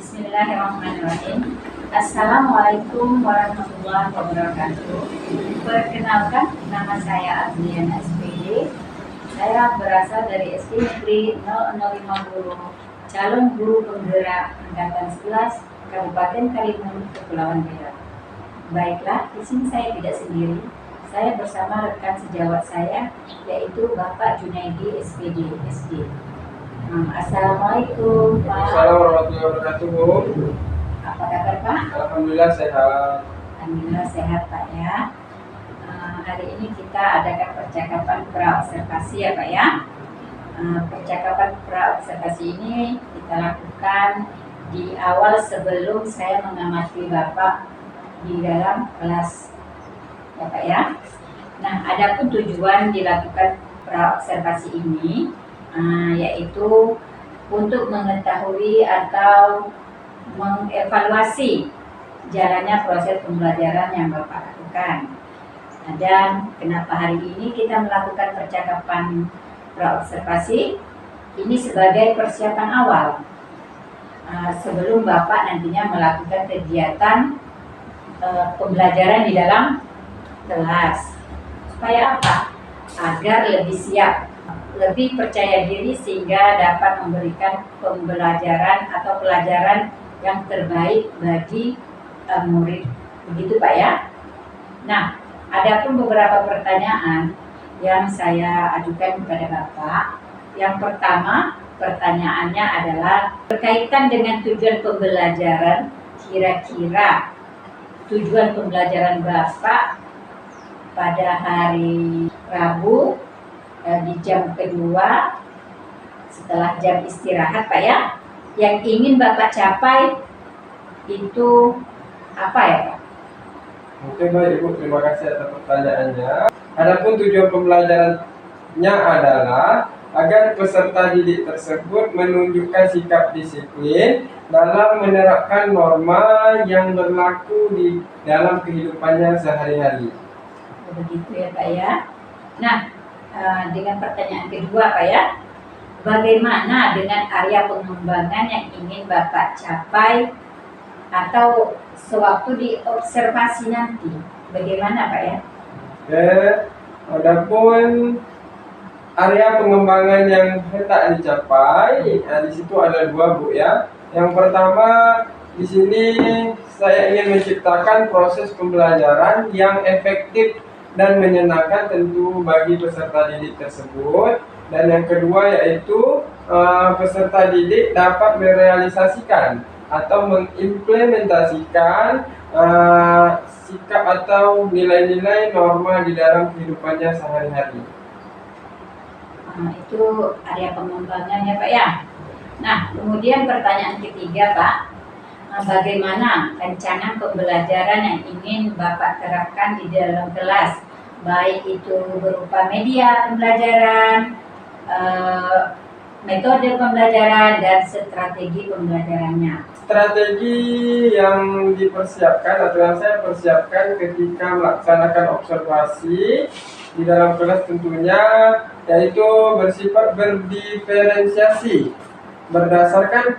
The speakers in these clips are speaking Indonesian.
Bismillahirrahmanirrahim. Assalamualaikum warahmatullahi wabarakatuh. Perkenalkan, nama saya Adliana SPD. Saya berasal dari SD Negeri 0050, calon guru penggerak angkatan 11 Kabupaten Karimun Kepulauan Riau. Baiklah, di sini saya tidak sendiri. Saya bersama rekan sejawat saya, yaitu Bapak Junaidi SPD SD. Assalamualaikum Pak. Assalamualaikum warahmatullahi wabarakatuh. Apa kabar Pak? Alhamdulillah sehat. Alhamdulillah sehat Pak ya. Hari ini kita adakan percakapan praobservasi ya Pak ya. Percakapan praobservasi ini kita lakukan di awal sebelum saya mengamati Bapak di dalam kelas ya Pak ya. Nah, adapun tujuan dilakukan praobservasi ini yaitu untuk mengetahui atau mengevaluasi jalannya proses pembelajaran yang Bapak lakukan. Dan kenapa hari ini kita melakukan percakapan praobservasi ini sebagai persiapan awal sebelum Bapak nantinya melakukan kegiatan pembelajaran di dalam kelas. Supaya apa? Agar lebih siap, lebih percaya diri sehingga dapat memberikan pembelajaran atau pelajaran yang terbaik bagi murid. Begitu Pak ya. Nah, ada pun beberapa pertanyaan yang saya ajukan kepada Bapak. Yang pertama, pertanyaannya adalah berkaitan dengan tujuan pembelajaran. Kira-kira tujuan pembelajaran Bapak pada hari Rabu di jam kedua setelah jam istirahat Pak ya, yang ingin Bapak capai itu apa ya Pak? Oke baik Ibu, terima kasih atas pertanyaannya. Adapun tujuan pembelajarannya adalah agar peserta didik tersebut menunjukkan sikap disiplin dalam menerapkan norma yang berlaku di dalam kehidupannya sehari-hari. Begitu ya Pak ya. Nah, dengan pertanyaan kedua Pak ya, bagaimana dengan area pengembangan yang ingin Bapak capai atau sewaktu diobservasi nanti, bagaimana Pak ya? Oke, adapun area pengembangan yang hendak dicapai, di situ ada dua Bu ya. Yang pertama, di sini saya ingin menciptakan proses pembelajaran yang efektif dan menyenangkan tentu bagi peserta didik tersebut. Dan yang kedua yaitu peserta didik dapat merealisasikan atau mengimplementasikan sikap atau nilai-nilai norma di dalam kehidupannya sehari-hari. Itu area pengembangannya Pak ya. Nah, kemudian pertanyaan ketiga Pak, bagaimana rencana pembelajaran yang ingin Bapak terapkan di dalam kelas, baik itu berupa media pembelajaran, metode pembelajaran, dan strategi pembelajarannya. Strategi yang dipersiapkan atau yang saya persiapkan ketika melaksanakan observasi di dalam kelas tentunya yaitu bersifat berdiferensiasi berdasarkan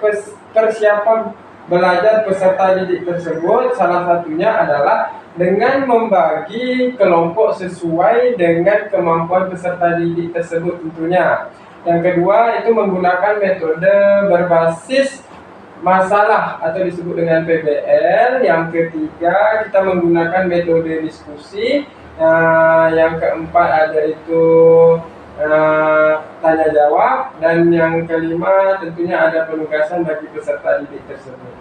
persiapan belajar peserta didik tersebut. Salah satunya adalah dengan membagi kelompok sesuai dengan kemampuan peserta didik tersebut tentunya. Yang kedua itu menggunakan metode berbasis masalah atau disebut dengan PBL. Yang ketiga kita menggunakan metode diskusi. Yang keempat ada itu tanya jawab, dan yang kelima tentunya ada penugasan bagi peserta didik tersebut.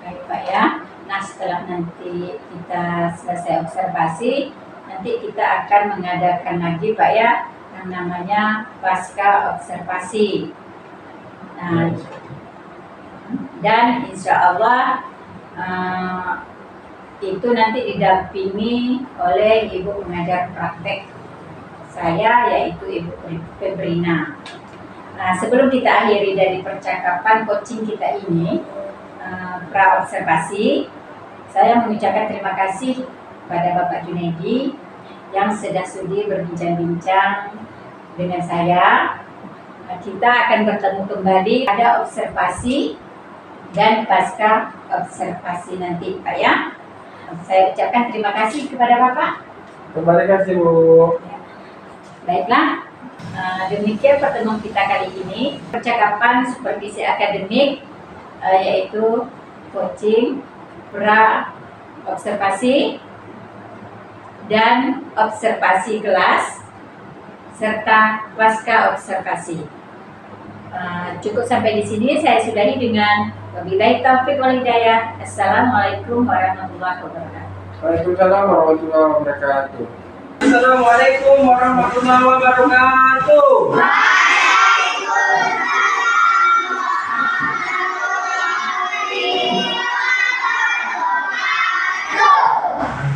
Baik Pak ya. Nah, setelah nanti kita selesai observasi, nanti kita akan mengadakan lagi Pak ya yang namanya pasca observasi. Nah, dan insya Allah itu nanti didampingi oleh ibu pengajar praktek saya, yaitu Ibu Febrina. Nah, sebelum kita akhiri dari percakapan coaching kita ini, praobservasi, saya mengucapkan terima kasih pada Bapak Junaidi yang sudah sudi berbincang-bincang dengan saya. Kita akan bertemu kembali pada observasi dan pasca observasi nanti Pak ya. Saya ucapkan terima kasih kepada Bapak. Terima kasih Bu. Baiklah, demikian pertemuan kita kali ini. Percakapan supervisi akademik yaitu coaching, pra observasi, dan observasi kelas, serta pasca observasi. Cukup sampai di sini. Saya sudahi dengan wabillahi taufiq wal hidayah. Assalamualaikum warahmatullahi wabarakatuh. Waalaikumsalam warahmatullahi wabarakatuh. Assalamualaikum warahmatullahi wabarakatuh.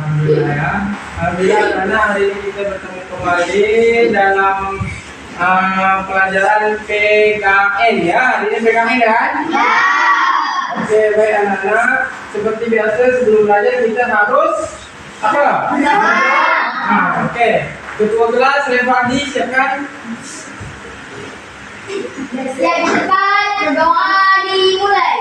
Alhamdulillah ya. Alhamdulillah karena hari ini kita bertemu kembali dalam pelajaran PKN ya. Hari ini PKN kan? Ya. Oke, baik anak-anak. Seperti biasa sebelum belajar kita harus apa? Oke. Ketua kelas Refardi siapkan. Siap cepat, berdoa dimulai.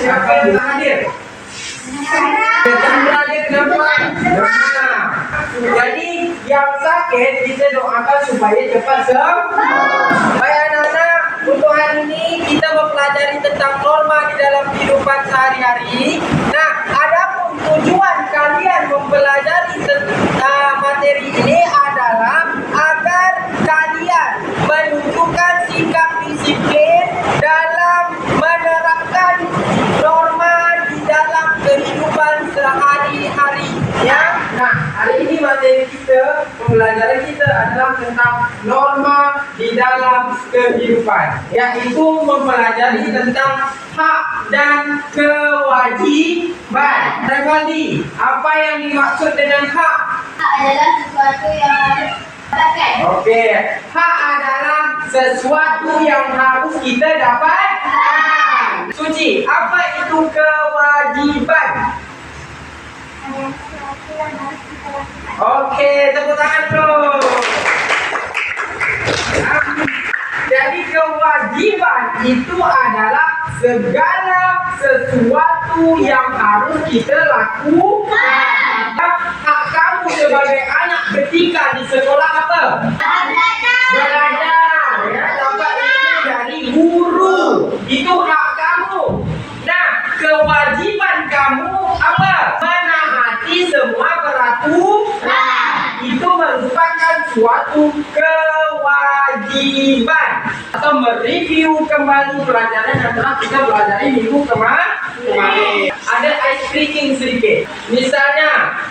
Siapa yang hadir? Yang hadir kenapa? Jadi yang sakit kita doakan supaya cepat sembuh. Baik anak-anak, untuk hari ini kita mempelajari tentang norma di dalam kehidupan sehari-hari. Nah, adapun tujuan kalian mempelajari materi ini adalah agar kalian menunjukkan sikap disiplin dalam menerapkan norma di dalam kehidupan sehari-hari ya. Nah, hari ini materi kita, pembelajaran kita adalah tentang norma di dalam kehidupan, yaitu mempelajari tentang hak dan kewajiban. Revaldi, apa yang dimaksud dengan hak? Hak adalah sesuatu yang harus dapatkan. Oke, hak adalah sesuatu yang harus kita dapatkan. Suci, apa itu kewajiban? Ada sesuatu yang harus kita lakukan. Oke, tepuk tangan dulu. Jadi kewajiban itu adalah segala sesuatu yang harus kita lakukan. Hak kamu sebagai anak ketika di sekolah apa? Belajar, ya, dapat ilmu dari guru. Itu hak kamu. Nah, kewajiban kamu apa? Menaati semua peraturan. Itu merupakan suatu kewajiban. Atau mereview kembali pelajaran yang telah kita pelajari minggu kemarin. Ada ice breaking sedikit. Misalnya,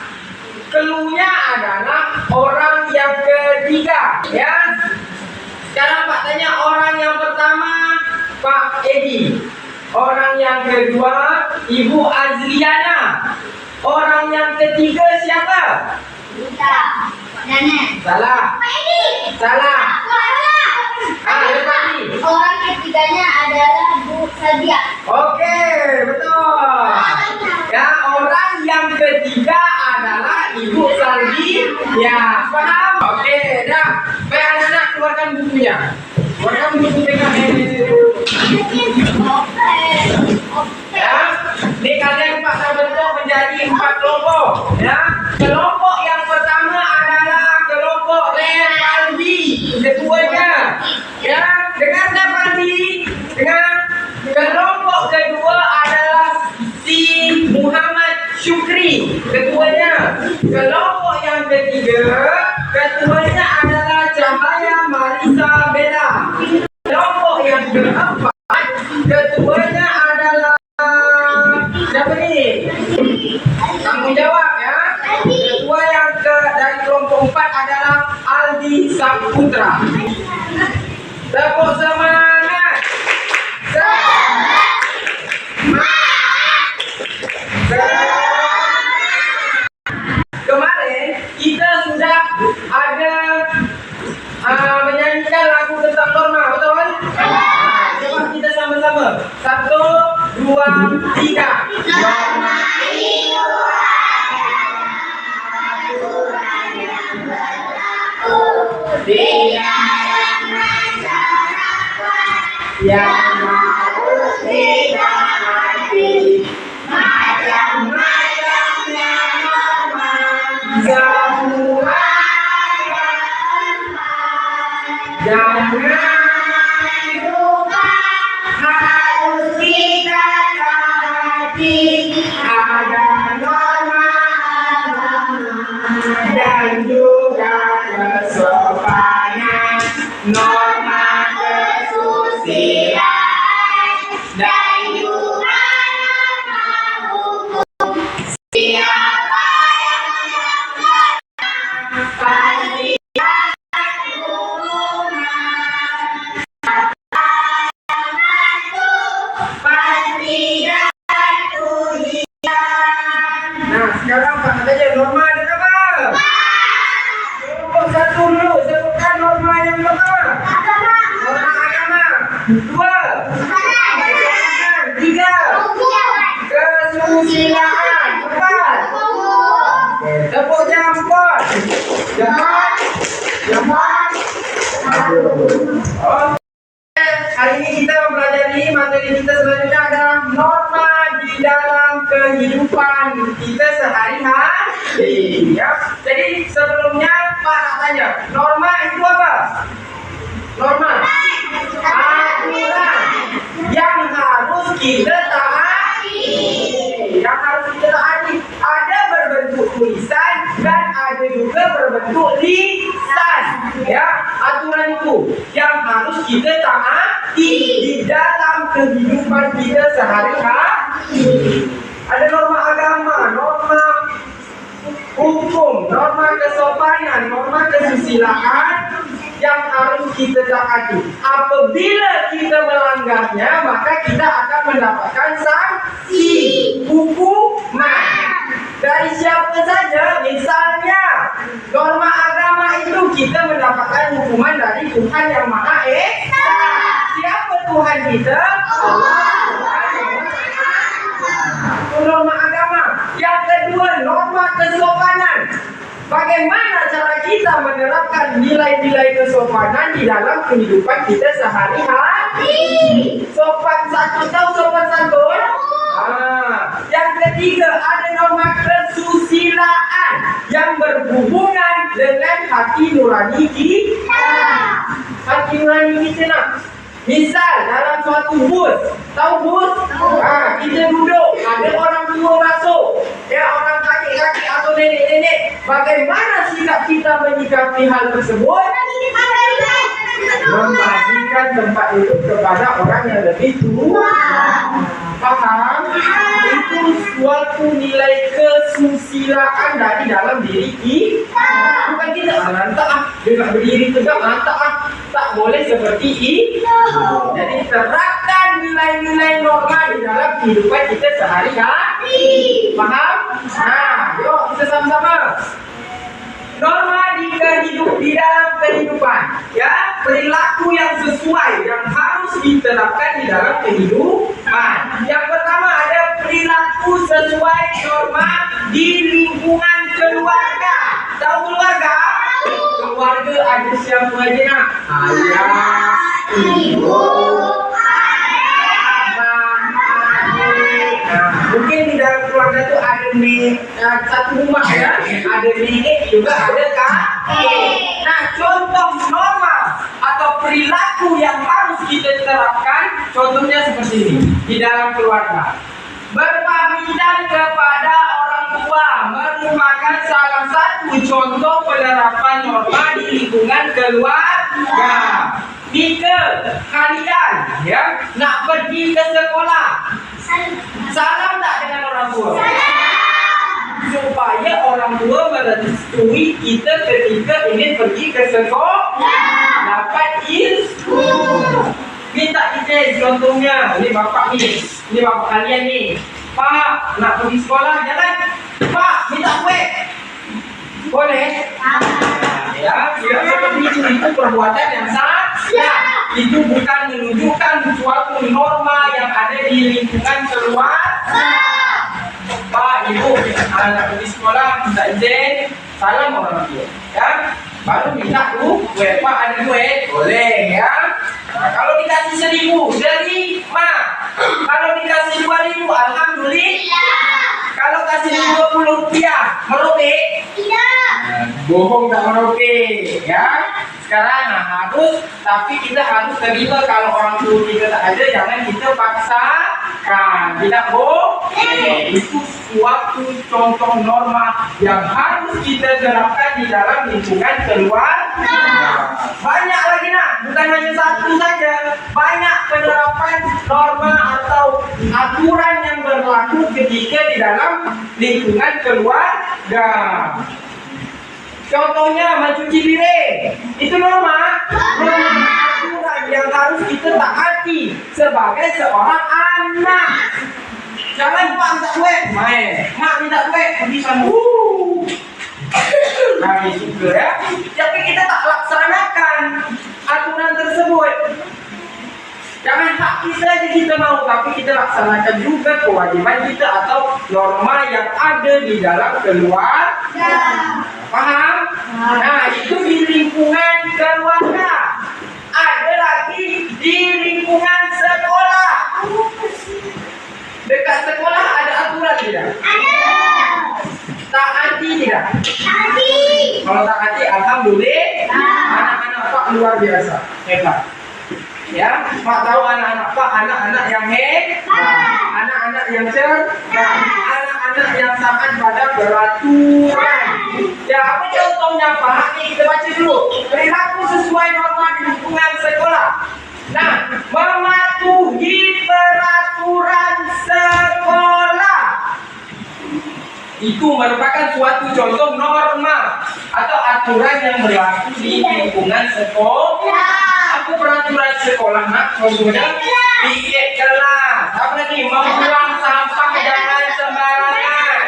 clue-nya adalah orang yang ketiga, ya. Sekarang Pak tanya orang yang pertama, Pak Edi. Orang yang kedua, Ibu Azliana. Orang yang ketiga siapa? Kita. Nenek. Salah. Salah. Lepas ni. Orang ketiganya adalah Bu Sadia. Oke, betul. Ya, orang yang ketiga adalah Ibu Saldi. Ya, paham? Oke, dah. Baik anak-anak, keluarkan bukunya. Keluarkan buku PKN. Ya, ini kalian paksa bentuk menjadi 4 kelompok. Ya, kelompok yang pertama adalah kelompok Revaldi, ketuanya. Ya, dengarkan Fandi. Dengar. Kelompok kedua adalah si Muhammad Syukri, ketuanya. Kelompok yang ketiga, ketuanya adalah Cahaya Marisa Bella. Kelompok yang keempat, ketuanya adalah siapa ni? Tanggung jawab ya. Ketua yang dari kelompok 4 adalah Aldi Saputra. Tepuk semangat. Kemarin kita sudah ada menyanyikan lagu tentang norma, betul? Coba kita sama-sama. 1, 2, 3. Norma yang harus ditaati, macam-macamnya norma, semua jangan lupa harus kita taati, ada norma dan juga kesopanan, norma kesusilaan dan juga norma hukum. Siapa yang melanggar pasti akan hukuman. Pasti jatuh ujian. Nah, sekarang Pak saja norma ada apa? Kelompok 1 dulu, sebutkan norma yang pertama. Norma agama. 2. 3. Kesusilaan. 4. Tepuk jempol. Jempol. Hari ini kita mempelajari materi kita selanjutnya adalah norma di dalam kehidupan kita sehari-hari. Ya. Jadi sebelumnya Pak nak tanya, norma itu apa? Norma aturan yang harus kita taati. Yang harus kita taati ada berbentuk tulisan dan ada juga berbentuk lisan. Ya, aturan itu yang harus kita taati di dalam kehidupan kita sehari-hari. Ada norma agama, norma hukum, norma kesopanan, norma kesusilaan yang harus kita taati. Apabila kita melanggarnya, maka kita akan mendapatkan sanksi, hukuman. Dari siapa saja? Misalnya, norma agama itu kita mendapatkan hukuman dari Tuhan Yang Maha Esa. Siapa Tuhan kita? Allah. Norma agama. Yang kedua, norma kesopanan. Bagaimana cara kita menerapkan nilai-nilai kesopanan di dalam kehidupan kita sehari-hari? Sopan santun, tahu sopan santun? Yang ketiga, ada norma kesusilaan yang berhubungan dengan hati nurani kita. Hati nurani kita nak. Misal dalam suatu bus, tahu bus? Kita duduk, ada orang tua masuk, ya orang kakek-kakek atau nenek-nenek. Bagaimana sikap kita menyikapi hal tersebut? Membagikan tempat itu kepada orang yang lebih tua. Paham? Itu suatu nilai kesusilaan dari dalam diri kita. Bukan kita lantak dia nak berdiri tegak lantak tak boleh seperti itu. Jadi terapkan nilai-nilai norma di dalam kehidupan kita sehari-hari. Paham? Nah, yuk kita sama-sama. Norma di dalam kehidupan, ya, perilaku yang sesuai yang harus diterapkan di dalam kehidupan. Yang pertama ada perilaku sesuai norma di lingkungan keluarga. Tahu keluarga? Keluarga ada siapa aja nak? Ayah, ibu, mungkin di dalam keluarga itu ada satu rumah ya, ada nenek juga ada kakek. Nah, contoh norma atau perilaku yang harus kita terapkan, contohnya seperti ini di dalam keluarga. Berpamitan kepada orang tua merupakan salah satu contoh penerapan norma di lingkungan keluarga. Jika kalian ya nak pergi ke sekolah, salam tak dengan orang tua? supaya orang tua merestui kita ketika ingin pergi ke sekolah, dapat ilmu. Minta izin contohnya, ini bapak kalian nih. Pak, nak pergi sekolah, jangan. Pak, minta kue. Boleh? Ya, seperti itu perbuatan yang salah. Itu bukan menunjukkan suatu norma yang ada di lingkungan keluarga. Pak, ibu, anak pergi sekolah, minta izin, salam orang tua, ya. Baru minta kue, Pak ada duit, boleh, ya. Nah, kalau dikasih 1.000, terima. Kalau dikasih 2.000, alhamdulillah. Kalau kasih 20 rupiah, merobek? Tidak. Bohong tak merobek, ya. Sekarang harus, tapi kita harus terima kalau orang tua kita tak ada, jangan kita paksakan. Tidak boleh. Itu suatu contoh norma yang harus kita terapkan di dalam lingkungan keluarga. Banyak lagi nak, bukan hanya satu saja. Banyak penerapan norma atau aturan yang berlaku ketika di dalam lingkungan keluarga. Contohnya mencuci piring, itu norma aturan yang harus kita taati sebagai seorang anak. Jangan pak minta duit, main. Mak minta duit, pergi sana. Kami suka ya. Tapi kita tak laksanakan aturan tersebut. Jangan hak kita aja kita mau, tapi kita laksanakan juga kewajiban kita atau norma yang ada di dalam keluarga. Paham? Nah, itu di lingkungan keluarga. Ada lagi di lingkungan sekolah. Dekat sekolah ada aturan tidak? Ada. Taati tidak? Taati. Kalau taati, alhamdulillah. Anak-anak Pak luar biasa, hebat. Ya, Pak tahu anak-anak Pak, anak-anak yang hebat, anak-anak yang cerdas, anak-anak yang sangat pada beraturan. Ya, apa contohnya Pak? Ini kita baca dulu. Perilaku sesuai norma di lingkungan sekolah. Nah, mematuhi peraturan sekolah itu merupakan suatu contoh norma atau aturan yang berlaku di lingkungan sekolah. Apa peraturan sekolah nak? Contohnya piket kelas. Apa lagi? Membuang sampah jangan sembarangan.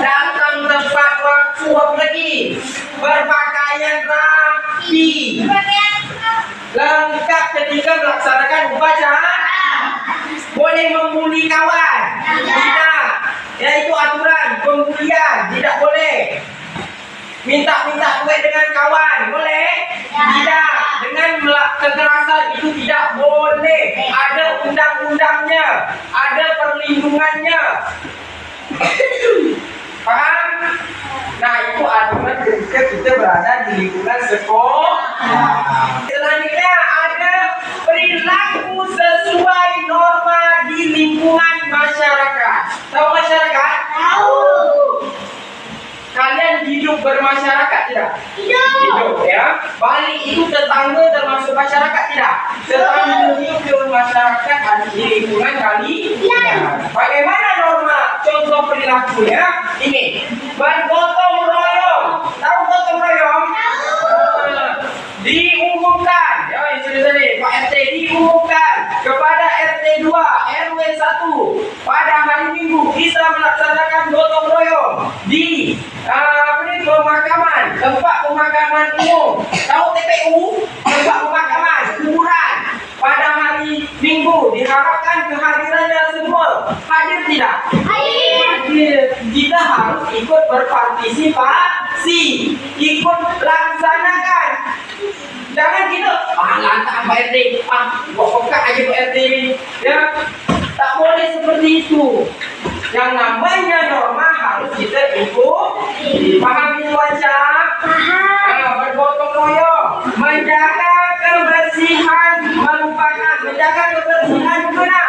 Datang tepat waktu. Apa lagi? Berpakaian rapi. Lengkap ketika melaksanakan upacara. Boleh membuli kawan? Tidak. Ya, itu aturan pembulian. Tidak boleh. Minta-minta duit dengan kawan, boleh? Tidak. Dengan kekerasan itu tidak boleh. Ada undang-undangnya, ada perlindungannya. Paham? Nah, itu aturan ketika kita berada di lingkungan sekolah. Selanjutnya ada perilaku sesuai norma di lingkungan masyarakat. Tahu masyarakat? Tahu. Kalian hidup bermasyarakat tidak? Hidup ya. Balik itu tetangga termasuk masyarakat tidak? Tetangga hidup bermasyarakat ada di lingkungan kali. Bagaimana norma contoh perilakunya? Ini bergotong royong. Tahu gotong royong? Diumumkan, ya ini tadi Pak RT diumumkan kepada RT 2 RW 1 pada hari Minggu kita melaksanakan gotong royong di pemakaman, tempat pemakaman umum. Tahu TPU? Tempat pemakaman kuburan. Pada hari Minggu diharapkan kehadirannya semua. Hadir tidak? Hadir. Kita harus ikut berpartisipasi, ikut laksanakan. Jangan kita lantak Pak RT, pokok aja Pak RT ini. Ya, tak boleh seperti itu. Yang namanya norma harus kita ikut. Pahami wajah? Paham. Bergotong royong, menjaga kebersihan, menjaga kebersihan guna.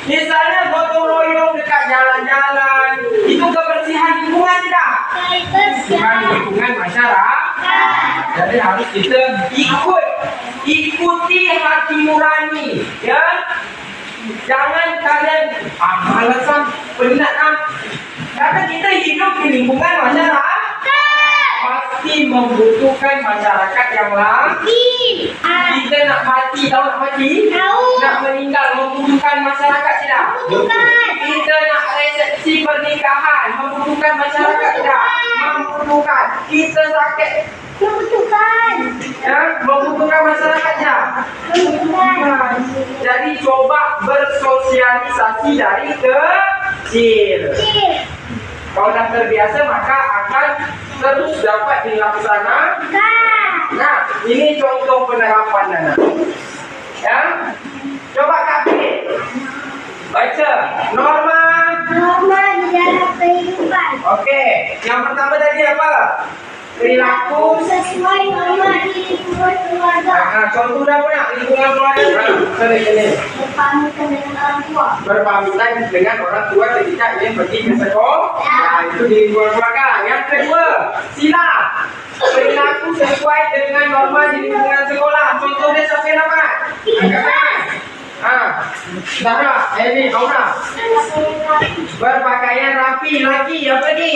Misalnya gotong royong dekat jalan-jalan, itu kebersihan lingkungan tidak? Kebersihan lingkungan masyarakat. Jadi harus kita ikuti hati nurani, ya. Jangan kalian malasan, penat Karena kita hidup di lingkungan masyarakat, pasti membutuhkan masyarakat yang lain. Kita nak mati, tahu nak mati? Nak meninggal, membutuhkan masyarakat tidak? Kita nak resepsi pernikahan, membutuhkan masyarakat tidak? Membutuhkan. Kita sakit, ya, membutuhkan masyarakat tidak? Jadi coba bersosialisasi dari kecil. Kalau dah terbiasa maka akan terus dapat dilaksanakan. Nah, ini contoh penerapan Nana. Ya, coba Kak Pik baca norma. Di dalam kehidupan Oke, yang pertama tadi apa? Perilaku. sesuai norma di lingkungan keluarga. Contoh dah punya lingkungan keluarga. Ini Berpamitan dengan orang tua. berpamitan dengan orang tua ketika ingin pergi ke sekolah. Nah, itu di lingkungan keluarga. Yang kedua, sila. Perilaku sesuai dengan norma di lingkungan sekolah. Contohnya siapa yang dapat? Angkat tangan. Sarah, ini Aura. Berpakaian rapi, lagi apa ni?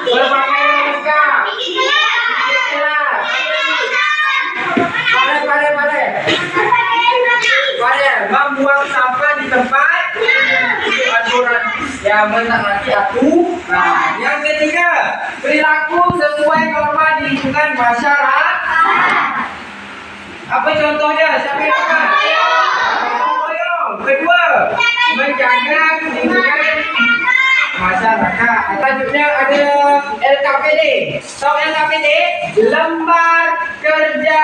Berpakaian lengkap. Pada membuang sampah di tempat aturan yang mentaati aturan. Nah, yang ketiga, perilaku sesuai norma di lingkungan masyarakat. Apa contohnya? Siapa yang dapat? Kedua, menjaga lingkungan masyarakat. Selanjutnya ada LKPD. Tahu LKPD? Lembar Kerja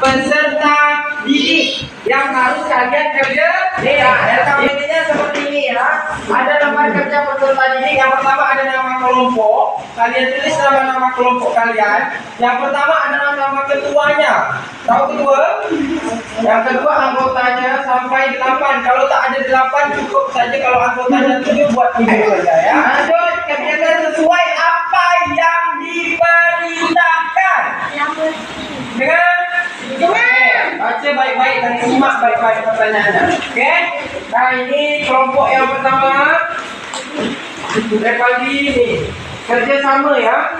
Peserta Didik yang harus kalian kerja. LKPD-nya seperti ini ya. Ada lembar kerja peserta didik. Yang pertama ada nama kelompok. Kalian tulis nama-nama kelompok kalian. Yang pertama adalah nama ketuanya. Tahu ketua? Yang kedua anggotanya sampai 8. Kalau tak ada 8 cukup saja, kalau anggotanya 7 buat 7 saja ya. Lanjut, kerjakan sesuai apa yang diperintahkan. Dengan baca baik-baik dan simak baik-baik pertanyaannya. Okey. Nah, ini kelompok yang pertama. Pagi ini kerjasama ya.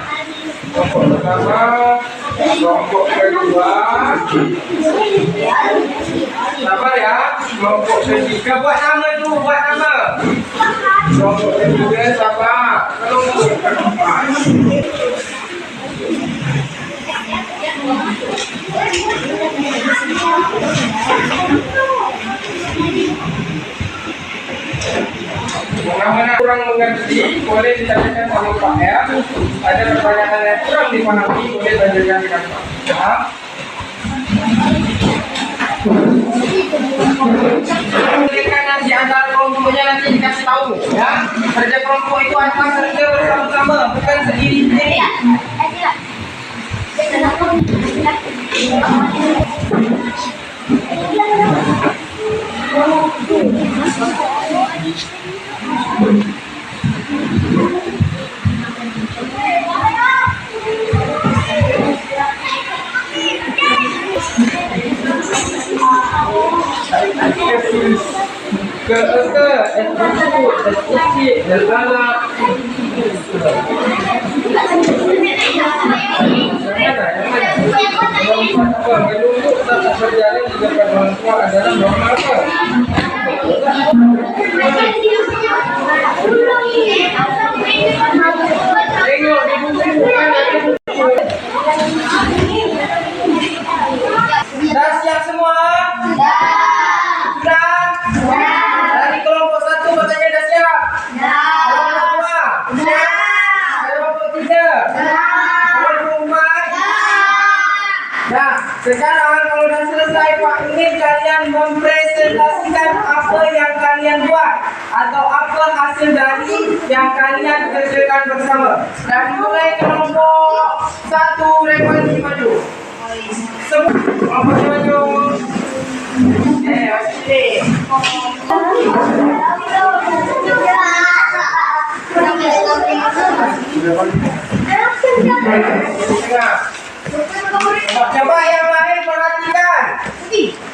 Kelompok pertama, kelompok kedua. Sabar ya. Kelompok ketiga buat nama tu, buat nama. Kelompok ketiga sabar. Kelompok keempat. Mana kurang mengerti, boleh ditanyakan sama Pak ya. Ada pertanyaan yang kurang dipahami, boleh tanyakan dengan Pak ya. Mereka nanti antara kelompoknya nanti dikasih tahu ya. Kerja kelompok itu apa? Kerja bersama-sama, bukan sendiri-sendiri. Berjalan juga pada orang tua adalah normal apa? Tengok di buku kan ada buku. Dah siap semua? Sudah? Dari kelompok 1 katanya dah siap? Kelompok 2? Kelompok 3? Kelompok 4? Nah, sekarang kalau dah selesai Pak ingin kalian mempresentasikan apa yang kalian buat atau apa hasil dari yang kalian kerjakan bersama. Dan mulai kelompok 1 Rekonsi maju. Semua kelompok maju. Okey. Coba yang lain perhatikan.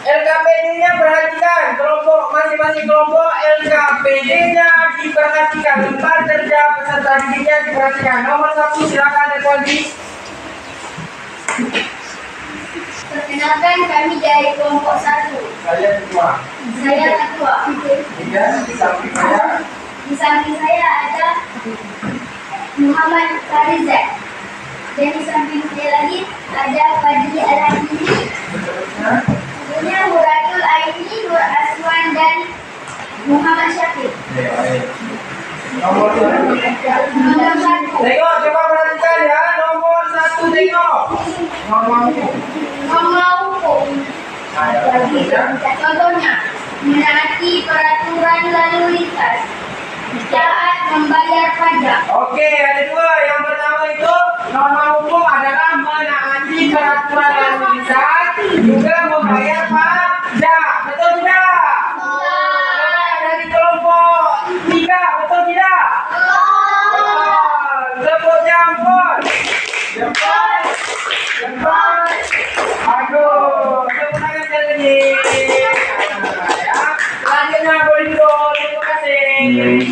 LKPD-nya perhatikan. Kelompok masing-masing kelompok LKPD-nya diperhatikan, lembar kerja peserta didiknya diperhatikan. Nomor 1 silakan Ekwandi. Perkenalkan, kami dari kelompok 1. Saya ketua. Saya ketua. Kemudian di samping saya Di samping saya ada Muhammad Farizat. Dan di samping saya lagi ada Fadli Al-Hakimi. seterusnya. Kemudian Muratul Aini, Nur Aswan, dan Muhammad Syakir. Baik. Nomor 1. Nomor 1. Tengok, coba perhatikan ya. Nomor 1 tengok. Nomor Nomor hukum. Contohnya, menaati peraturan lalu lintas, taat membayar pajak. Oke, ada 2. Yang pertama itu norma hukum adalah menaati peraturan lalu lintas, juga membayar pajak. Betul tidak? Coba dari kelompok 3, betul tidak? Tepuk jempol. Jempol. Jempol. Aduh, tepuk tangan sekali lagi. Ya. Selanjutnya boleh duduk. Terima kasih.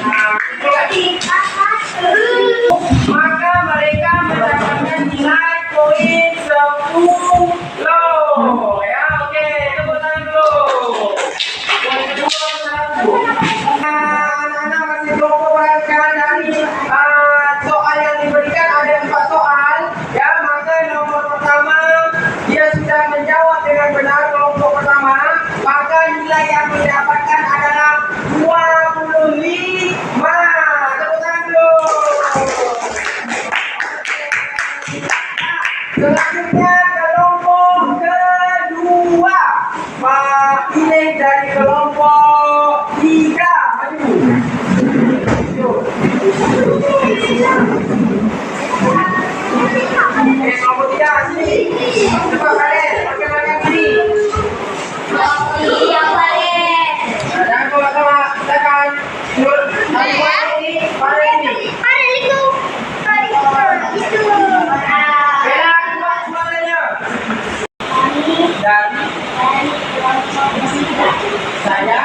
Maka mereka mendapatkan nilai poin 10. Ya, oke, tepuk tangan dulu. Poin kedua satu. Anak-anak masih belum perhatikan dari soal yang diberikan ada 4 soal. Ya, maka nomor pertama dia sudah menjawab dengan benar kelompok pertama, maka nilai yang didapatkan adalah 25. Tepuk tangan dulu. Selanjutnya kelompok kedua. Pak ini dari kelompok 3. Maju. Oke, kelompok 3 sini. Coba kalian pakai sini. Yang paling. Jangan bawa sama tekan. Nur, ini, pada ini. itu. Beda dua suaranya. Dan saya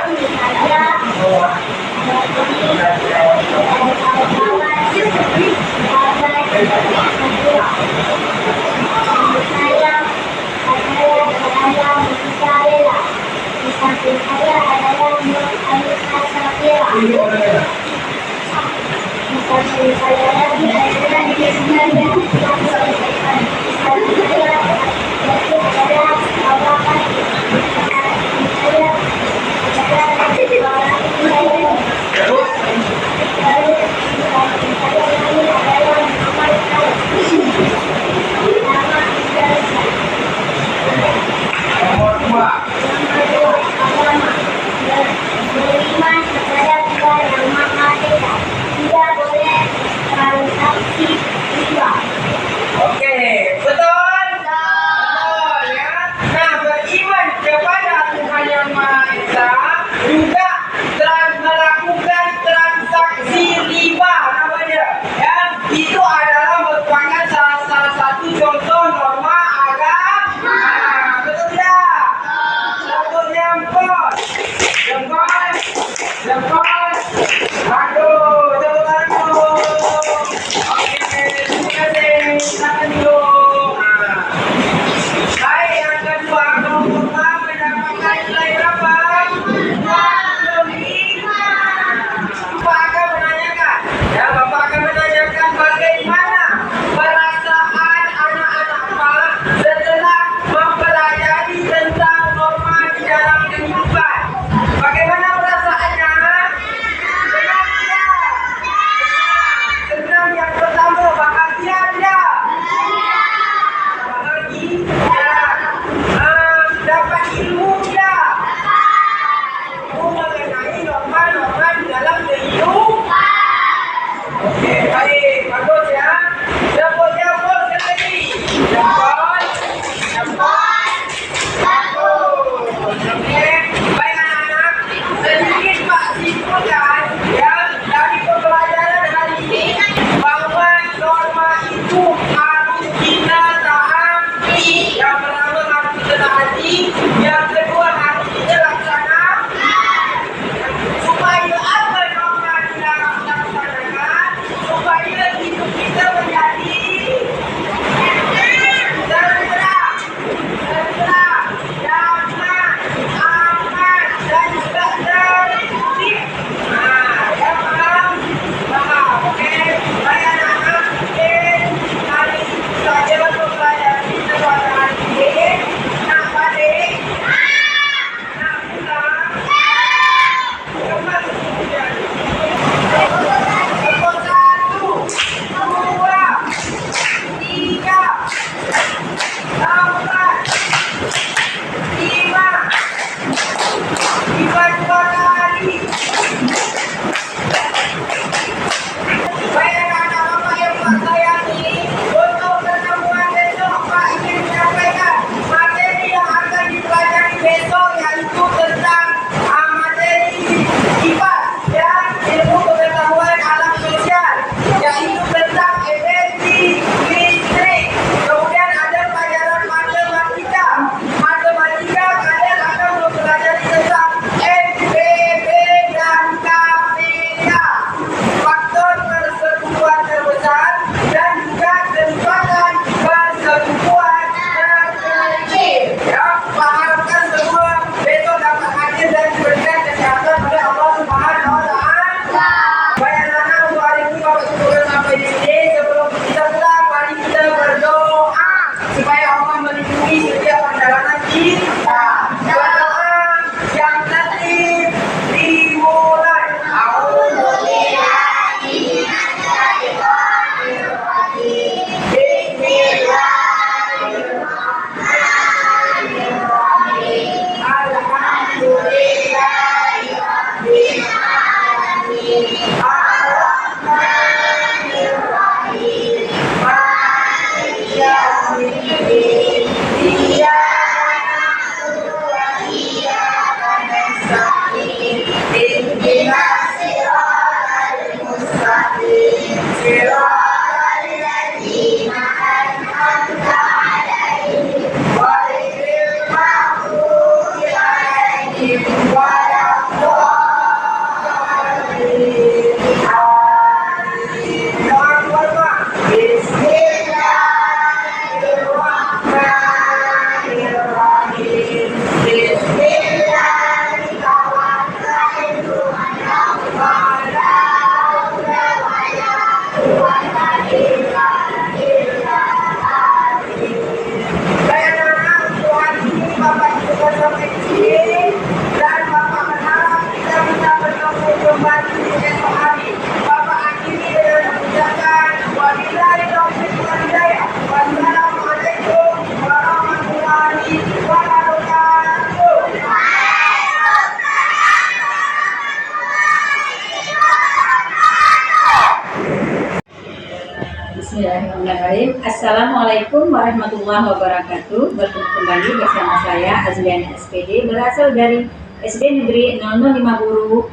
Bismillahirrahmanirrahim. Assalamualaikum warahmatullahi wabarakatuh. Bertemu kembali bersama saya Azliana SPD, berasal dari SD Negeri 005 Guru,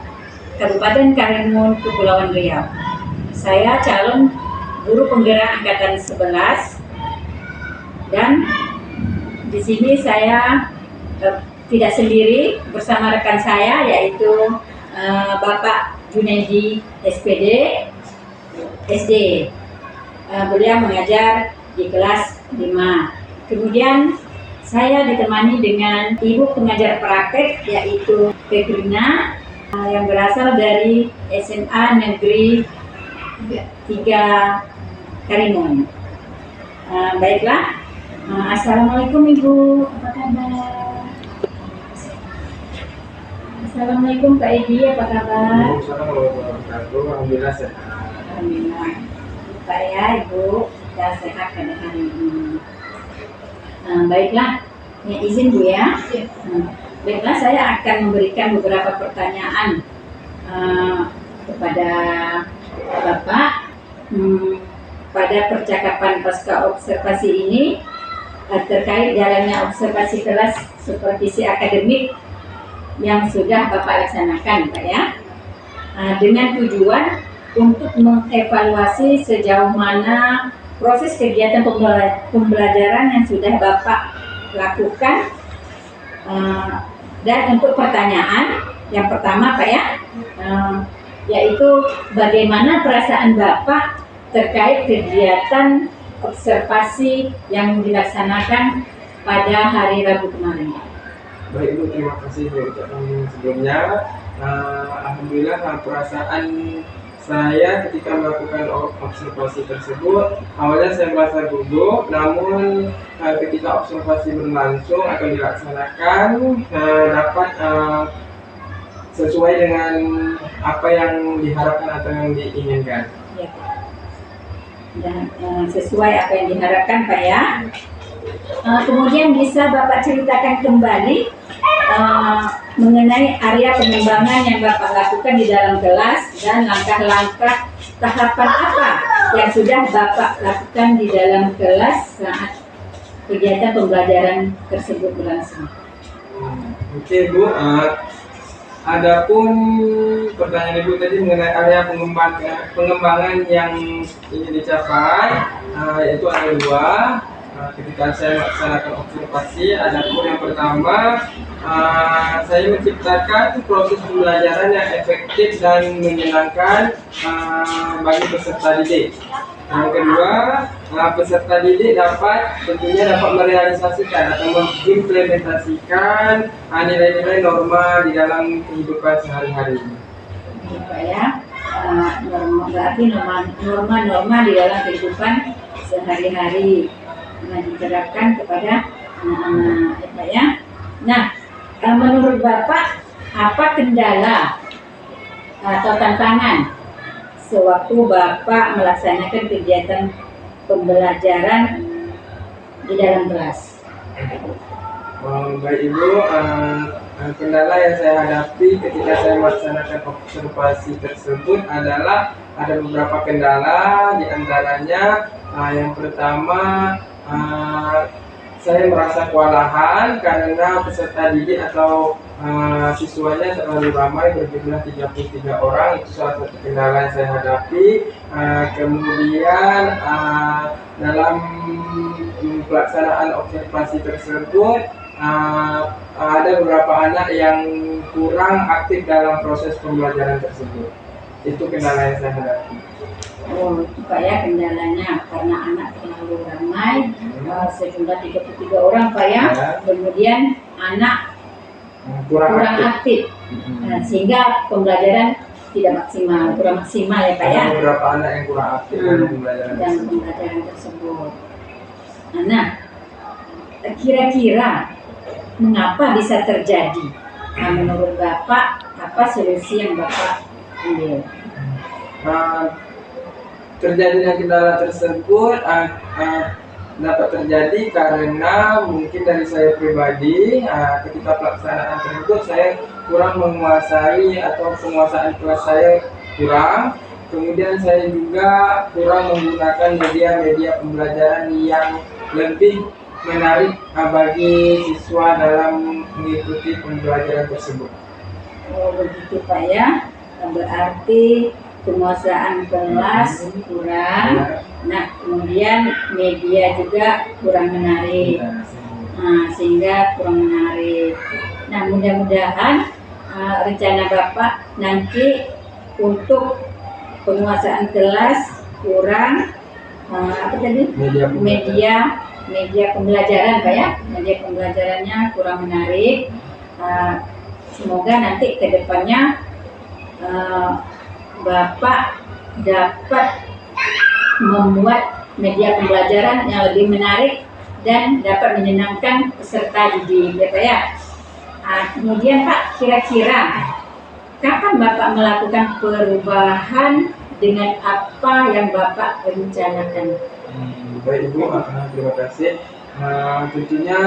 Kabupaten Karimun, Kepulauan Riau. Saya calon guru penggerak angkatan 11 dan di sini saya tidak sendiri, bersama rekan saya yaitu Bapak Junaidi SPD SD. Beliau mengajar di kelas 5. Kemudian saya ditemani dengan ibu pengajar praktek yaitu Petrina yang berasal dari SMA Negeri 3 Karimun. Baiklah, Assalamualaikum Ibu, apa kabar? Assalamualaikum Kak Edi, apa kabar? Alhamdulillah sehat. Alhamdulillah. Pak ya Ibu, kita sehat pada hari ini. Baiklah, ya, izin Bu ya. Baiklah, saya akan memberikan beberapa pertanyaan kepada Bapak pada percakapan pasca observasi ini terkait jalannya observasi kelas supervisi akademik yang sudah Bapak laksanakan, Pak ya. Dengan tujuan untuk mengevaluasi sejauh mana proses kegiatan pembelajaran yang sudah Bapak lakukan. Dan untuk pertanyaan yang pertama Pak ya, yaitu bagaimana perasaan Bapak terkait kegiatan observasi yang dilaksanakan pada hari Rabu kemarin. Baik Bu, terima kasih sebelumnya. Alhamdulillah perasaan saya ketika melakukan observasi tersebut, awalnya saya merasa gugup, namun ketika observasi berlangsung atau dilaksanakan dapat sesuai dengan apa yang diharapkan atau yang diinginkan. Ya, dan sesuai apa yang diharapkan Pak ya. Kemudian bisa Bapak ceritakan kembali mengenai area pengembangan yang Bapak lakukan di dalam kelas dan langkah-langkah tahapan apa yang sudah Bapak lakukan di dalam kelas saat kegiatan pembelajaran tersebut berlangsung. Oke Bu, adapun pertanyaan Ibu tadi mengenai area pengembangan yang ingin dicapai, yaitu ada dua. Ketika saya melaksanakan observasi, adapun yang pertama, saya menciptakan proses pembelajaran yang efektif dan menyenangkan bagi peserta didik. Yang kedua, peserta didik tentunya dapat merealisasikan atau mengimplementasikan nilai-nilai norma di dalam kehidupan sehari-hari. Pak ya, berarti norma-norma di dalam kehidupan sehari-hari diterapkan kepada anak-anak ya Pak ya. Nah, menurut Bapak apa kendala atau tantangan sewaktu Bapak melaksanakan kegiatan pembelajaran di dalam kelas? Baik Ibu, kendala yang saya hadapi ketika saya melaksanakan observasi tersebut adalah ada beberapa kendala, di antaranya yang pertama saya merasa kewalahan karena peserta didik atau siswanya terlalu ramai, berjumlah 33 orang. Itu salah satu kendala yang saya hadapi. Kemudian dalam pelaksanaan observasi tersebut ada beberapa anak yang kurang aktif dalam proses pembelajaran tersebut. Itu kendala yang saya hadapi. Oh, itu Pak ya kendalanya karena anak terlalu ramai, sejumlah 33 orang Pak ya. Kemudian anak kurang aktif. Nah, sehingga pembelajaran tidak kurang maksimal ya Pak ya. Ada beberapa anak yang kurang aktif dalam pembelajaran tersebut. Nah, kira-kira mengapa bisa terjadi? Nah, menurut Bapak, apa solusi yang Bapak ambil? Terjadinya kendala tersebut dapat terjadi karena mungkin dari saya pribadi ketika pelaksanaan tersebut saya kurang menguasai atau penguasaan kelas saya kurang. Kemudian saya juga kurang menggunakan media-media pembelajaran yang lebih menarik bagi siswa dalam mengikuti pembelajaran tersebut. Oh begitu Pak ya, berarti penguasaan kelas kurang. Nah, kemudian media juga kurang menarik. Sehingga kurang menarik. Nah, mudah-mudahan rencana Bapak nanti untuk penguasaan kelas kurang apa tadi? Media pembelajaran Pak ya. Media pembelajarannya kurang menarik. Semoga nanti ke depannya Bapak dapat membuat media pembelajaran yang lebih menarik dan dapat menyenangkan peserta didik ya Pak ya. Kemudian Pak, kira-kira kapan Bapak melakukan perubahan dengan apa yang Bapak rencanakan? Baik Ibu, terima kasih. Tentunya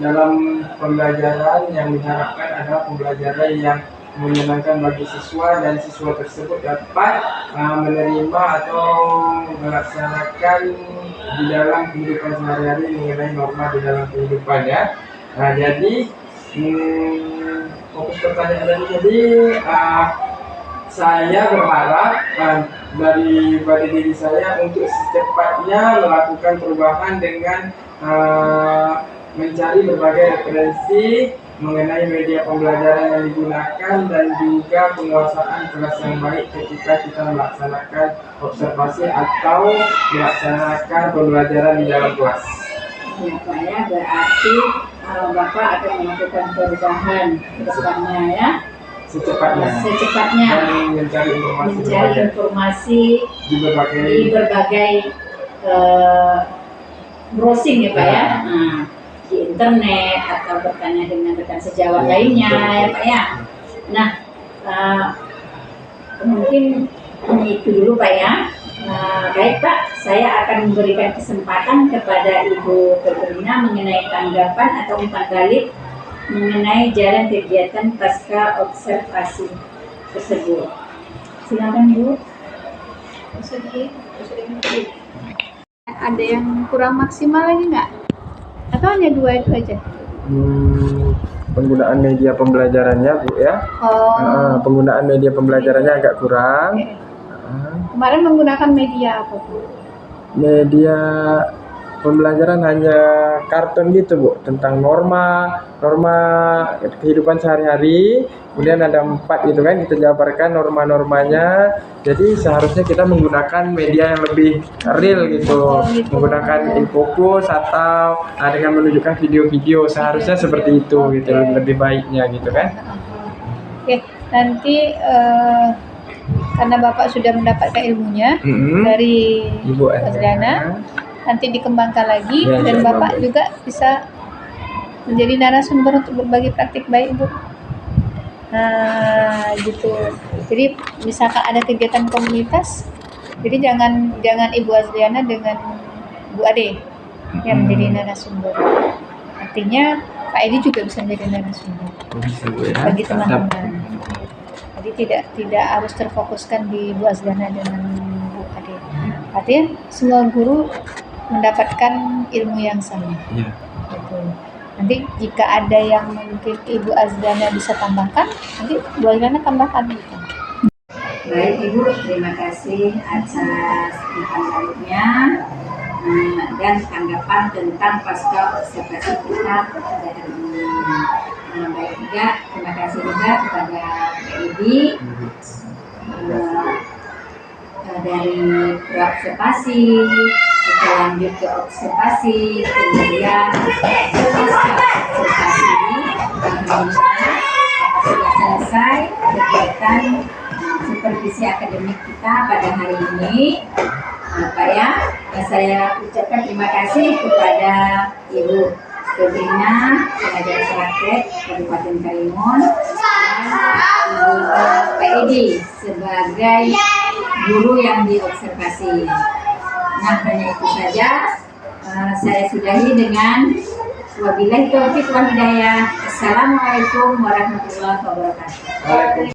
dalam pembelajaran yang diharapkan adalah pembelajaran yang menyenangkan bagi siswa dan siswa tersebut dapat menerima atau melaksanakan di dalam kehidupan sehari-hari mengenai norma di dalam kehidupan ya. Jadi fokus pertanyaan tadi saya berharap dari diri saya untuk secepatnya melakukan perubahan dengan mencari berbagai referensi mengenai media pembelajaran yang digunakan dan juga penguasaan kelas yang baik ketika kita melaksanakan observasi atau melaksanakan pembelajaran di dalam kelas. Ya Pak ya, berarti Bapak akan melakukan perubahan bersama ya. Secepatnya dan mencari informasi di berbagai browsing ya Pak ya. Di internet atau bertanya dengan rekan sejawat lainnya ya Pak ya. Nah, mungkin itu dulu Pak ya. Baik Pak, saya akan memberikan kesempatan kepada Ibu Petrina mengenai tanggapan atau umpan balik mengenai jalan kegiatan pasca observasi tersebut. Silakan Bu. Ada yang kurang maksimal lagi nggak? Atau hanya dua itu aja? Penggunaan media pembelajarannya Bu ya. Penggunaan media pembelajarannya agak kurang. Kemarin menggunakan media apa Bu? Media pembelajaran hanya kartun gitu Bu, tentang norma kehidupan sehari-hari. Kemudian ada 4 gitu kan, kita jabarkan norma-normanya. Jadi seharusnya kita menggunakan media yang lebih real gitu, menggunakan infocus atau dengan menunjukkan video-video. Seharusnya seperti itu gitu, lebih baiknya gitu kan. Oke, nanti karena Bapak sudah mendapatkan ilmunya dari Ibu Adriana, nanti dikembangkan lagi dan Bapak juga bisa menjadi narasumber untuk berbagi praktik baik Bu. Nah gitu. Jadi misalkan ada kegiatan komunitas, jadi jangan Ibu Adriana dengan Bu Ade yang menjadi narasumber. Artinya Pak Edi juga bisa menjadi narasumber bagi teman-teman. Jadi tidak harus terfokuskan di Bu Adriana dengan Bu Ade. Artinya semua guru mendapatkan ilmu yang sama. Iya. Gitu. Nanti jika ada yang mungkin Ibu Azliana bisa tambahkan, nanti Bu Azliana tambahkan gitu. Baik Ibu, terima kasih atas informasinya dan tanggapan tentang pasca observasi kita pada hari ini. Baik juga, terima kasih juga kepada Pak Edi dari observasi, kita lanjut ke observasi, kemudian pasca observasi sudah selesai kegiatan supervisi akademik kita pada hari ini. Pak ya, saya ucapkan terima kasih kepada Ibu Febrina, pengajar praktek Kabupaten Karimun, dan Ibu Pak Edi sebagai guru yang diobservasi. Nah, hanya itu saja. Saya sudahi dengan wabillahi taufiq wal hidayah. Assalamualaikum warahmatullahi wabarakatuh.